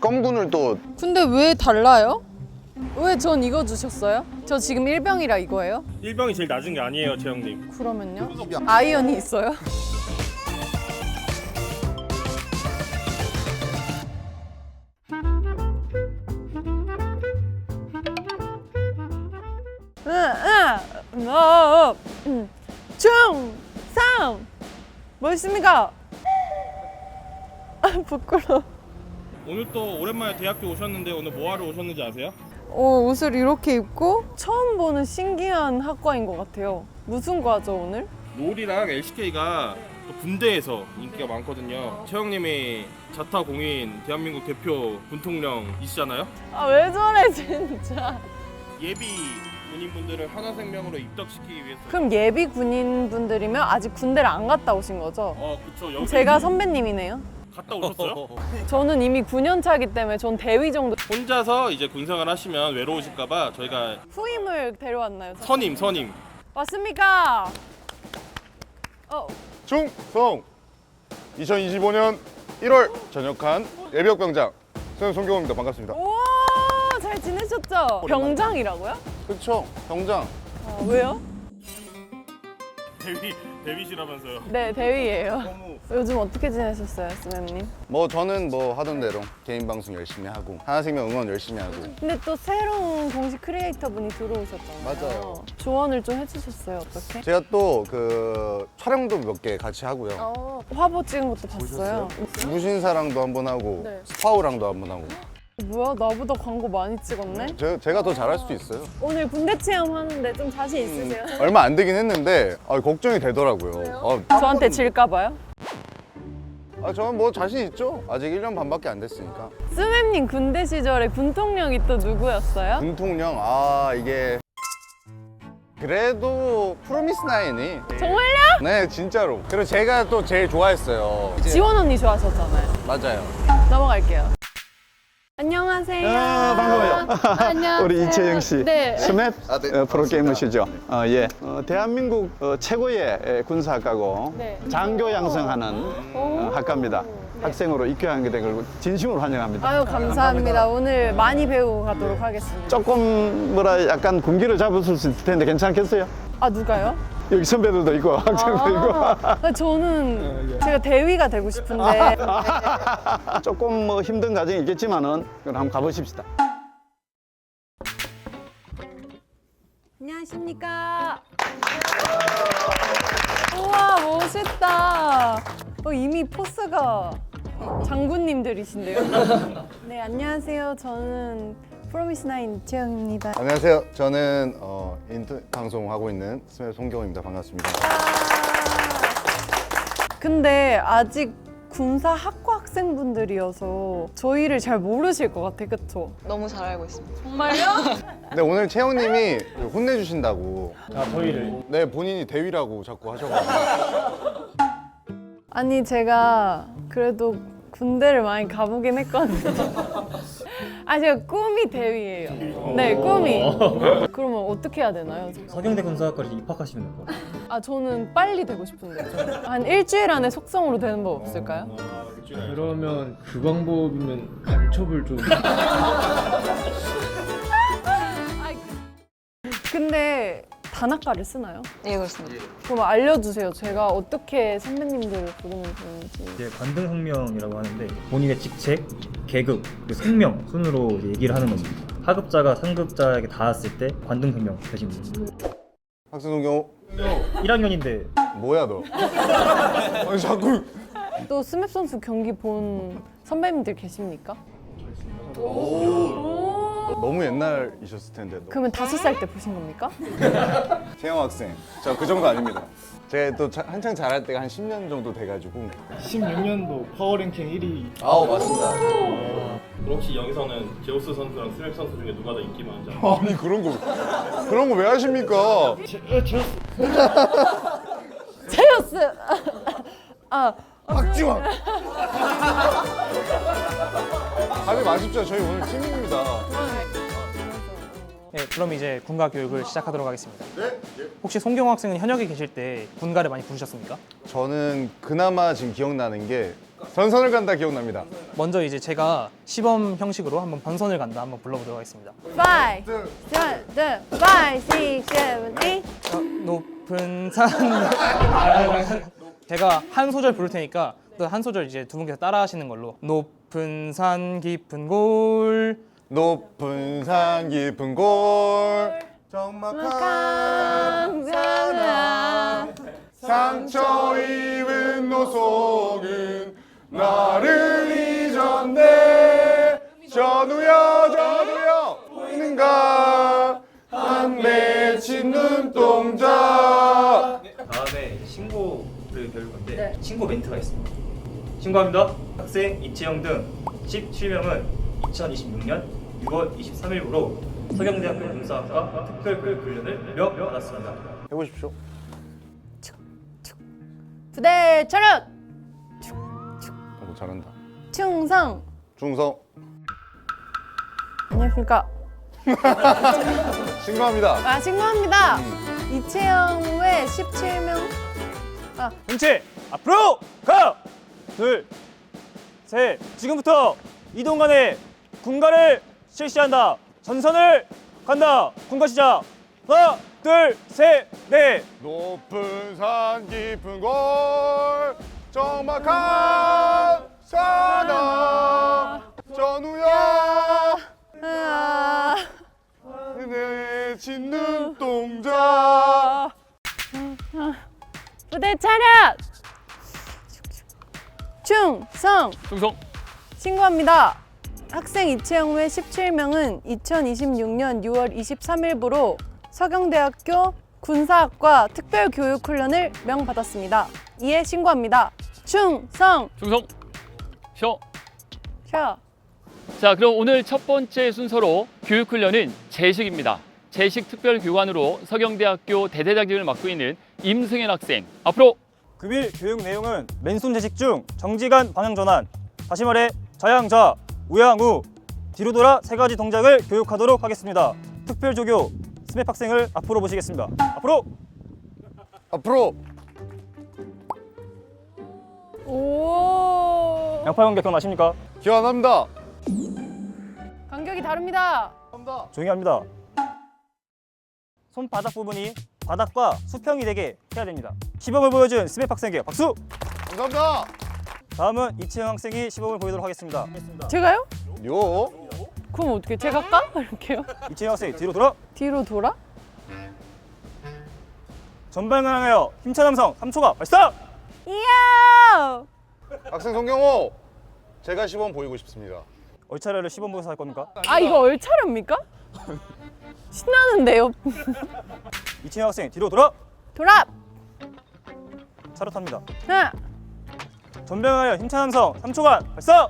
껌군을 또 근데 왜 달라요? 왜 전 이거 주셨어요? 저 지금 일병이라 이거예요? 일병이 제일 낮은 게 아니에요, 재영님. 그러면요? 아이언이 있어요? 중3 뭐 있습니까? 부끄러워. 오늘 또 오랜만에 대학교 오셨는데 오늘 뭐 하러 오셨는지 아세요? 옷을 이렇게 입고 처음 보는 신기한 학과인 것 같아요. 무슨 과죠 오늘? 롤이랑 LCK가 또 군대에서 인기가 많거든요. 채영님이 자타 공인 대한민국 대표 군통령이시잖아요. 아 왜 저래 진짜. 예비 군인분들을 하나생명으로 입덕시키기 위해서. 그럼 예비 군인분들이면 아직 군대를 안 갔다 오신 거죠? 그쵸. 여기 제가 선배님이네요. 갔다 오셨어요? 저는 이미 9년 차기 때문에 전 대위 정도. 혼자서 이제 군생활 하시면 외로우실까봐 저희가 후임을 데려왔나요? 선임. 맞습니까? 충성 2025년 1월 전역한 예비역병장 수현 송경호입니다. 반갑습니다. 오, 잘 지내셨죠? 병장이라고요? 그쵸, 병장. 왜요? 데뷔시라면서요. 네, 대위예요. 요즘 어떻게 지내셨어요, 스맵님? 뭐 저는 뭐 하던 대로 개인 방송 열심히 하고 하나생명 응원 열심히 하고. 근데 또 새로운 공식 크리에이터 분이 들어오셨잖아요. 맞아요. 조언을 좀 해주셨어요, 어떻게? 제가 또 그 촬영도 몇 개 같이 하고요. 화보 찍은 것도 봤어요. 무신사랑도 한번 하고 네. 스파우랑도 한번 하고. 뭐야, 나보다 광고 많이 찍었네? 제가 더 잘할 수도 있어요. 오늘 군대 체험하는데 좀 자신 있으세요? 얼마 안 되긴 했는데 걱정이 되더라고요. 저한테 질까봐요? 저는 뭐 자신 있죠. 아직 1년 반밖에 안 됐으니까. 스맵님 군대 시절에 군통령이 또 누구였어요? 군통령 이게 그래도 프로미스나인이 정말요? 네 진짜로. 그리고 제가 또 제일 좋아했어요. 지원 언니 좋아하셨잖아요. 맞아요. 넘어갈게요. 안녕하세요. 반가워요. 안녕하세요. 우리 이채영 씨, 네. 스맵 네. 프로게이머시죠. 예. 대한민국 최고의 군사학과고 네. 장교 양성하는 학과입니다. 학생으로 입교하게 된 걸 진심으로 환영합니다. 아유 감사합니다. 오늘 많이 배우고 가도록 하겠습니다. 조금 약간 군기를 잡으실 수 있을 텐데 괜찮겠어요? 아 누가요? 여기 선배들도 있고 학생도 있고. 저는 제가 대위가 되고 싶은데 조금 힘든 과정이 있겠지만은 그럼 한번 가보십시다. 안녕하십니까. 우와 멋있다. 이미 포스가 장군님들이신데요. 네 안녕하세요. 저는 프로미스나인 채영입니다. 안녕하세요. 저는 인터넷 방송하고 있는 스맵 송경호입니다. 반갑습니다. 근데 아직 군사학과 학생분들이어서 저희를 잘 모르실 것 같아, 그쵸? 너무 잘 알고 있습니다. 정말요? 근데 오늘 채영님이 혼내주신다고. 저희를. 네 본인이 대위라고 자꾸 하셔가지고. 아니 제가 그래도 군대를 많이 가보긴 했거든요. 제가 꿈이 대위예요. 네, 꿈이. 그러면 어떻게 해야 되나요? 서경대 군사학과를 입학하시면 될 것 같아요. 저는 빨리 되고 싶은데. 한 일주일 안에 속성으로 되는 법 없을까요? 그러면 그 방법이면 간첩을 좀 근데 단학과를 쓰나요? 예, 그렇습니다. 그럼 알려주세요. 제가 어떻게 선배님들을 부르면 되는지. 이제 관등성명이라고 하는데 본인의 직책, 계급, 그리고 생명 순으로 이제 얘기를 하는 겁니다. 하급자가 상급자에게 닿았을 때 관등성명 되십니다. 학생 송경호 1학년인데 뭐야 너? 아니 자꾸. 또 스맵 선수 경기 본 선배님들 계십니까? 너무 옛날이셨을 텐데. 그러면 5살 때 보신 겁니까? 채영 학생. 저 그 정도 아닙니다. 제가 또 한창 잘할 때가 한 10년 정도 돼가지고. 16년도 파워랭킹 1위. 맞습니다. 혹시 여기서는 제우스 선수랑 스맵 선수 중에 누가 더 인기 많은지 아니 그런 거 왜 하십니까? 제우스! 박지원. 하지 마십시오. 저희 오늘 팀입니다. 네, 그럼 이제 군가 교육을 시작하도록 하겠습니다. 혹시 송경호 학생은 현역에 계실 때 군가를 많이 부르셨습니까? 저는 그나마 지금 기억나는 게 전선을 간다 기억납니다. 먼저 이제 제가 시범 형식으로 한번 번선을 간다 한번 불러보도록 하겠습니다. 5, 7, 8. 높은 산 제가 한 소절 부를 테니까 또 한 소절 이제 두 분께서 따라 하시는 걸로. 높은 산 깊은 골 높은 산 깊은 골 적막한 산하 상처 입은 노속은 나를 잊었네 전우여 보이는가 한 맺힌 눈동자. 다음에 신고를 배울 건데 신고 멘트가 있습니다. 신고합니다. 학생 이채영 등 17명은 2026년 6월 23일부로 서경대학교 군사학과 특별교육훈련을 받았습니다. 해보십시오. 부대 차렷! 오, 잘한다. 충성! 중성 안녕하십니까. 신고합니다. 신고합니다. 이채영 외 17명. 전체 앞으로 가! 둘, 셋. 지금부터 이동 간에 군가를 실시한다. 전선을 간다. 군가 시작. 하나, 둘, 셋, 넷. 높은 산 깊은 골 적막한 산하 전우야 맺힌 눈동자. 부대 차렷! 충성! 신고합니다. 학생 이채영 외 17명은 2026년 6월 23일부로 서경대학교 군사학과 특별교육훈련을 명받았습니다. 이에 신고합니다. 충성! 쉬어. 샤. 자, 그럼 오늘 첫 번째 순서로 교육훈련은 제식입니다. 제식 특별교관으로 서경대학교 대대장직을 맡고 있는 임승현 학생, 앞으로. 금일 교육 내용은 맨손 제식 중 정지간 방향 전환, 다시 말해 좌양좌, 우양우, 뒤로 돌아 세 가지 동작을 교육하도록 하겠습니다. 특별조교 스맵 학생을 앞으로 모시겠습니다. 앞으로 오. 양파 공격 기억나십니까? 기억 안 납니다. 간격이 다릅니다. 조용히 합니다. 손바닥 부분이 바닥과 수평이 되게 해야 됩니다. 시범을 보여준 스맵 학생에게 박수! 감사합니다. 다음은 이채영 학생이 시범을 보이도록 하겠습니다. 제가요? 요 그럼 어떻게 제가 까? 이렇게요? 이채영 학생 뒤로 돌아 뒤로 돌아? 전방을 향하여 힘찬 함성 3초가 발사! 이야! 학생 송경호 제가 시범 보이고 싶습니다. 얼차례를 시범 보여서 할 겁니까? 이거 얼차려입니까? 신나는데요? 이채영 학생 뒤로 돌아 돌아! 차렷합니다. 하나! 전방을 힘찬 함성 3초간 발사!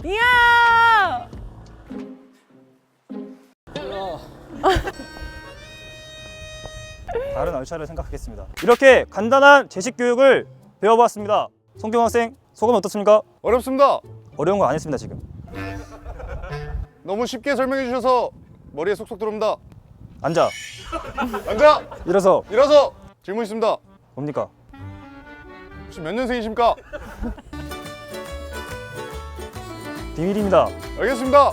이야! 다른 얼차례를 생각하겠습니다. 이렇게 간단한 제식 교육을 배워보았습니다. 송경 학생 소감 어떻습니까? 어렵습니다. 어려운 거 안 했습니다 지금. 너무 쉽게 설명해 주셔서 머리에 쏙쏙 들어옵니다. 앉아. 앉아 일어서. 일어서 질문 있습니다. 뭡니까? 혹시 몇 년생이십니까? 비밀입니다. 알겠습니다.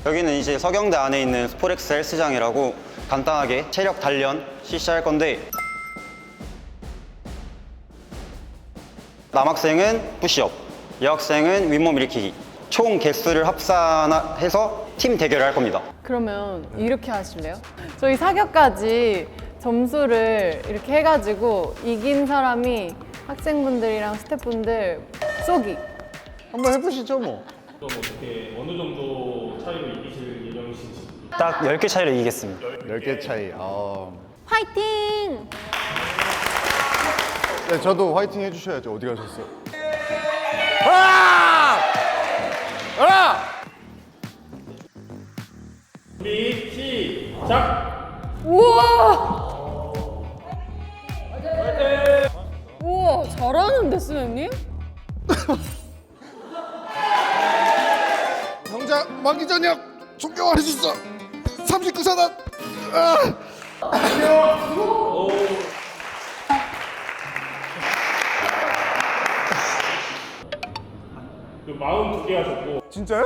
여기는 이제 서경대 안에 있는 스포렉스 헬스장이라고 간단하게 체력 단련 실시할 건데, 남학생은 푸시업, 여학생은 윗몸 일으키기, 총 개수를 합산해서 팀 대결을 할 겁니다. 그러면 이렇게 하실래요? 저희 사격까지 점수를 이렇게 해가지고 이긴 사람이 학생분들이랑 스태프분들 쏘기. 한번 해보시죠 뭐. 그럼 어떻게 어느 정도 차이로 이기실 예정이신지. 딱 10개 차이로 이기겠습니다. 10개 차이. 화이팅! 네, 저도 화이팅 해주셔야죠. 어디 가셨어요? 하나! 하나! 준비 시작. 우와! 우와, 잘하는데, 선생님? 병장 만기전역 존경할 수 있어. 39사단. 그 42개 하셨고 진짜요?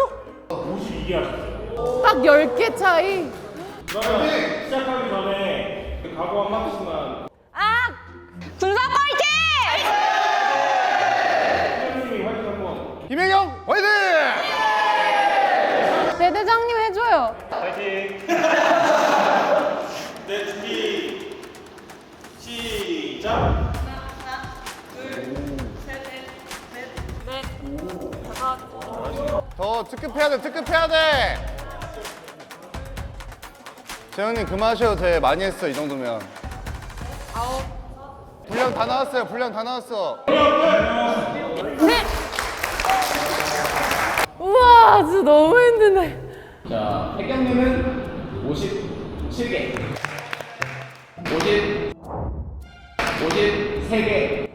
52개 하셨어요. 딱 10개 차이. 그러면 시작하기 전에 그 각오 한 마디씩만 군산 파이팅! 팀장님이 화이팅 한번. 김혜경 화이팅! 대대장님 해줘요. 화이팅! 네, 준비 시작! 더 특급해야 돼, 특급해야 돼. 재영님 그만 하셔도 돼. 많이 했어 이 정도면. 분량 다 나왔어요. 분량 다 나왔어. 우와, 진짜 너무 힘드네. 자, 혜경님은 57개. 53개.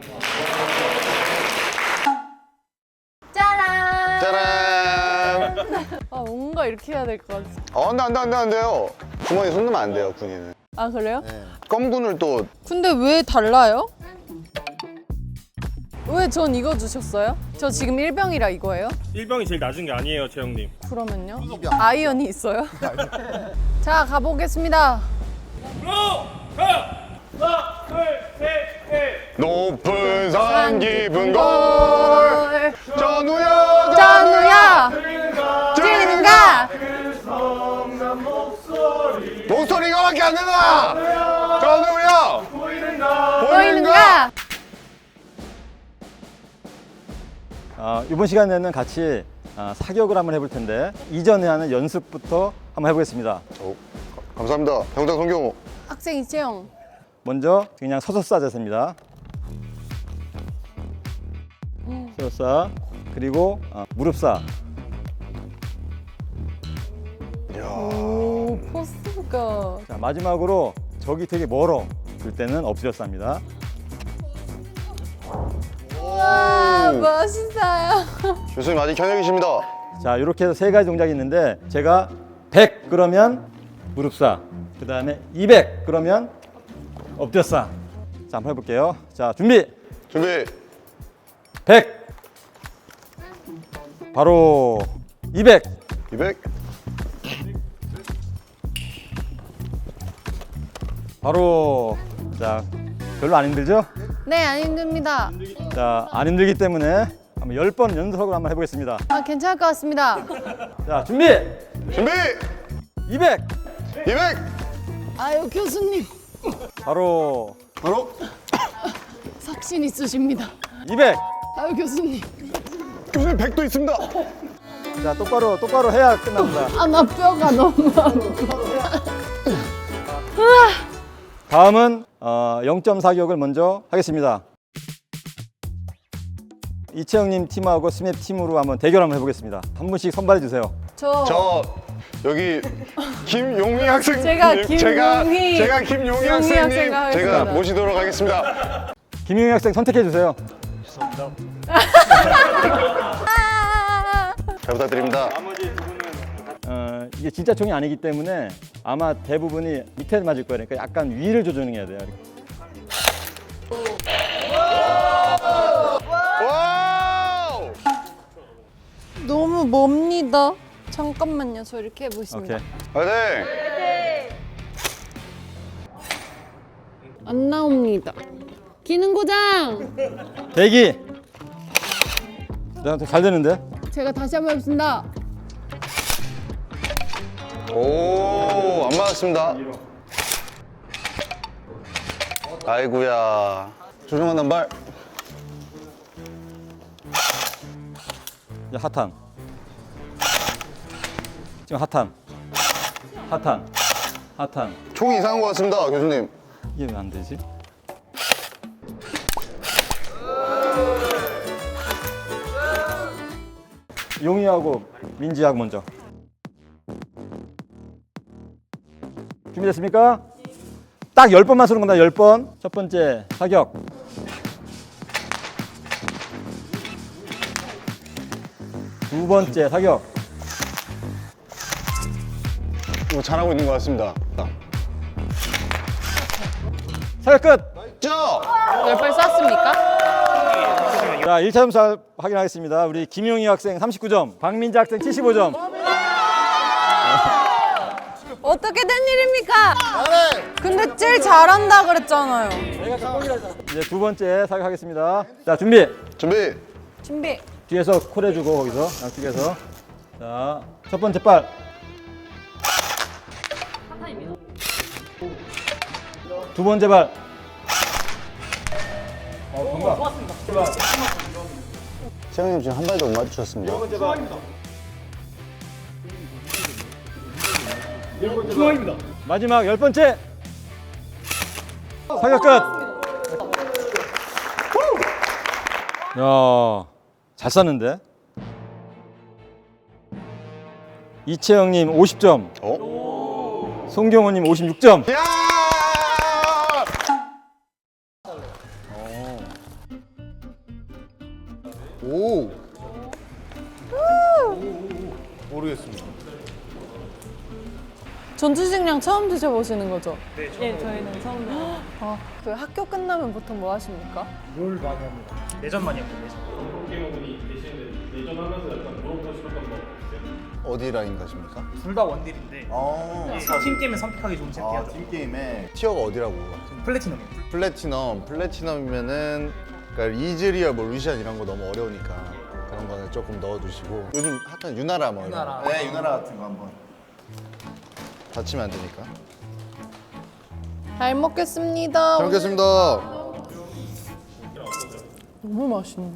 짜란. 짜란. 아, 뭔가 이렇게 해야 될 것 같아. 안 돼요. 주머니 손 넣으면 안 돼요, 군인은. 아, 그래요? 껌군을 또 근데 왜 달라요? 왜 전 이거 주셨어요? 저 지금 일병이라 이거예요? 1병이 제일 낮은 게 아니에요, 재영님. 그러면요? 아이언이 있어요? 자, 가보겠습니다. 하나, 둘, 셋, 넷. 높은 산 깊은 곳 걸 전우야 전우야 찌는가 목소리가밖에 안 된다. 전우야 보이는가? 이번 시간에는 같이 사격을 한번 해볼 텐데 이전에 하는 연습부터 한번 해보겠습니다. 감사합니다. 병장 송경호. 학생 이채영. 먼저 그냥 서서 쏴 자세입니다. 서서 쏴. 그리고 무릎 쏴. 오, 포스가. 자, 마지막으로 적이 되게 멀어. 그럴 때는 엎드려 쌉니다. 와, 멋있어요. 교수님 아직 현역이십니다. 자, 이렇게 해서 세 가지 동작이 있는데 제가 100 그러면 무릎 쏴. 그 다음에 200 그러면 엎드려 쏴. 자, 한번 해볼게요. 자, 준비. 100. 바로 200. 200. 바로 자, 별로 안 힘들죠? 네, 안 힘듭니다. 자, 안 힘들기 때문에 한번 10번 연속으로 한번 해보겠습니다. 아, 괜찮을 것 같습니다. 자, 준비. 200. 200. 아유, 교수님. 바로 삭신 있으십니다. 200. 아유, 교수님. 교수님 100도 있습니다. 자, 똑바로 해야 끝납니다. 아, 나 뼈가 너무 다음은 0점 사격을 먼저 하겠습니다. 이채영님 팀하고 스맵 팀으로 한번 대결 한번 해보겠습니다. 한 분씩 선발해 주세요. 저 여기 김용희 학생. 제가 제가 김용희 김용희 학생님 학생님 하겠습니다. 제가 모시도록 하겠습니다. 김용희 학생 선택해 주세요. 잘 부탁드립니다. 이게 진짜 총이 아니기 때문에 아마 대부분이 밑에 맞을 거예요. 그러니까 약간 위를 조정해야 돼요. 와우! 너무 멉니다. 잠깐만요. 저 이렇게 해보겠습니다. 오케이. 화이팅! 안 나옵니다. 기능 고장. 대기. 잘 되는데? 제가 다시 한번 해보겠습니다. 오, 안 맞았습니다. 아이고야. 조종한 단발. 이제 핫한. 지금 핫한. 총이 이상한 것 같습니다, 교수님. 이게 왜 안 되지? 용희하고 민지하고 먼저. 준비됐습니까? 딱 10번만 쏘는 겁니다. 10번. 첫 번째 사격. 두 번째 사격. 잘하고 있는 것 같습니다. 사격 끝. 죠! 10발 쐈습니까? 자, 1차 점수 확인하겠습니다. 우리 김용희 학생 39점, 박민자 학생 75점. 어떻게 된 일입니까? 근데 제일 잘한다 그랬잖아요. 이제 두 번째 사격하겠습니다. 자, 준비. 준비. 뒤에서 콜 해주고 거기서 양쪽에서. 자, 첫 번째 발. 두 번째 발. 세영님 지금 한 발도 못 맞추셨습니다. 마지막 10번째. 사격 끝. 야, 잘 쐈는데. 이채영님 50점. 송경호님 56점. 오. 모르겠습니다. 전투식량 처음 드셔보시는 거죠? 네, 저희는 처음 드셔요. 그 학교 끝나면 보통 뭐 하십니까? 내전 많이 합니다. 내전. 프로게이머분이 계시는데 내전하면서 약간 물어보고 싶었던 거 있어요? 어디 라인 가십니까? 둘 다 원딜인데 팀 게임에 선택하기 좋은 챔피언죠. 팀게임에 티어가 어디라고? 플래티넘이에요. 플래티넘이면은 그러니까 이즈리얼 뭐 루시안 이런 거 너무 어려우니까 그런 거는 조금 넣어두시고 요즘 핫한 유나라 뭐 이런 거. 네, 유나라 같은 거 한번 다치면 안 되니까. 잘 먹겠습니다. 잘 먹겠습니다. 너무 맛있네.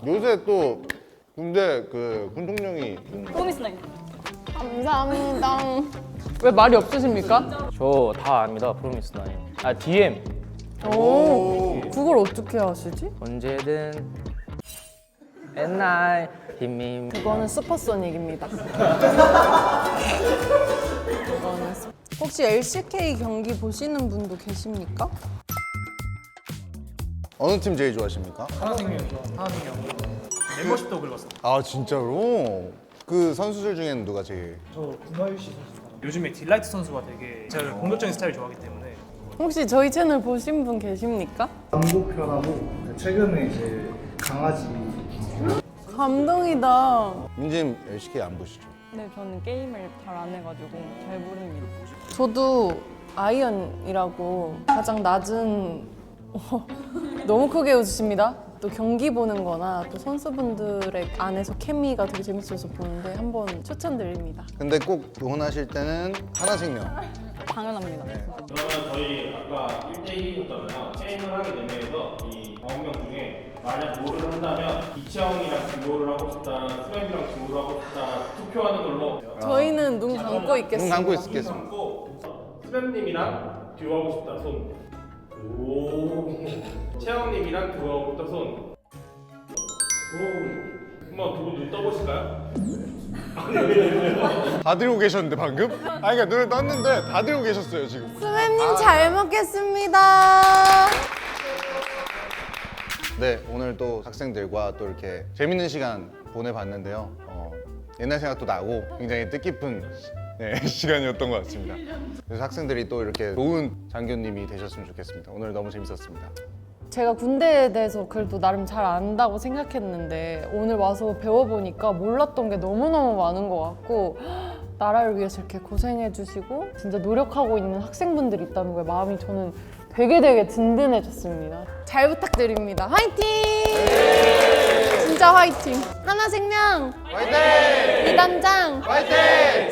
요새 또 군대 그 군통령이 감사합니다. 왜 말이 없으십니까? 저 다 압니다. 프로미스 나인. 아 DM 오, 그걸 어떻게 하시지? 언제든 옛날 힘이. 그거는 슈퍼소닉입니다. 혹시 LCK 경기 보시는 분도 계십니까? 어느 팀 제일 좋아하십니까? 하나생명이죠. 하나생명. 멤버십도 긁었어. 아 진짜로? 그 선수들 중에는 누가 제일? 요즘에 딜라이트 선수가 되게 제가 공격적인 스타일을 좋아하기 때문에 혹시 저희 채널 보신 분 계십니까? 광고편하고 최근에 이제 강아지 감동이다. 민지님 LCK 안 보시죠? 네, 저는 게임을 잘 안 해가지고 잘 모릅니다. 저도 아이언이라고 가장 낮은 너무 크게 웃으십니다. 또 경기 보는 거나 또 선수분들의 안에서 케미가 되게 재밌어서 보는데 한번 추천드립니다. 근데 꼭 응원하실 때는 하나생명. 당연합니다. 그러면 저희 아까 1대1이었잖아요. 게임을 하게 되면서 이 9명 중에 만약 듀오를 한다면 이채영이랑 듀오를 하고 싶다, 수현이랑 듀오를 하고 싶다 투표하는 걸로. 저희는 눈 감고 있겠습니다. 눈 감고 있겠습니다. 참고 수현님이랑 듀오하고 싶다 손. 오. 채영님이랑 듀오하고 싶다 손. 오. 한번 두분 눈 떠보실까요? 다 들고 계셨는데 방금? 아니 그러니까 눈을 떴는데 다 들고 계셨어요 지금. 수매님 잘 먹겠습니다. 네, 오늘 또 학생들과 또 이렇게 재밌는 시간 보내봤는데요. 옛날 생각도 나고 굉장히 뜻깊은 시간이었던 것 같습니다. 그래서 학생들이 또 이렇게 좋은 장교님이 되셨으면 좋겠습니다. 오늘 너무 재밌었습니다. 제가 군대에 대해서 그래도 나름 잘 안다고 생각했는데 오늘 와서 배워보니까 몰랐던 게 너무너무 많은 것 같고 나라를 위해서 이렇게 고생해주시고 진짜 노력하고 있는 학생분들이 있다는 거에 마음이 저는 되게 든든해졌습니다. 잘 부탁드립니다. 화이팅! 진짜 화이팅! 하나생명! 화이팅! 이단장! 화이팅!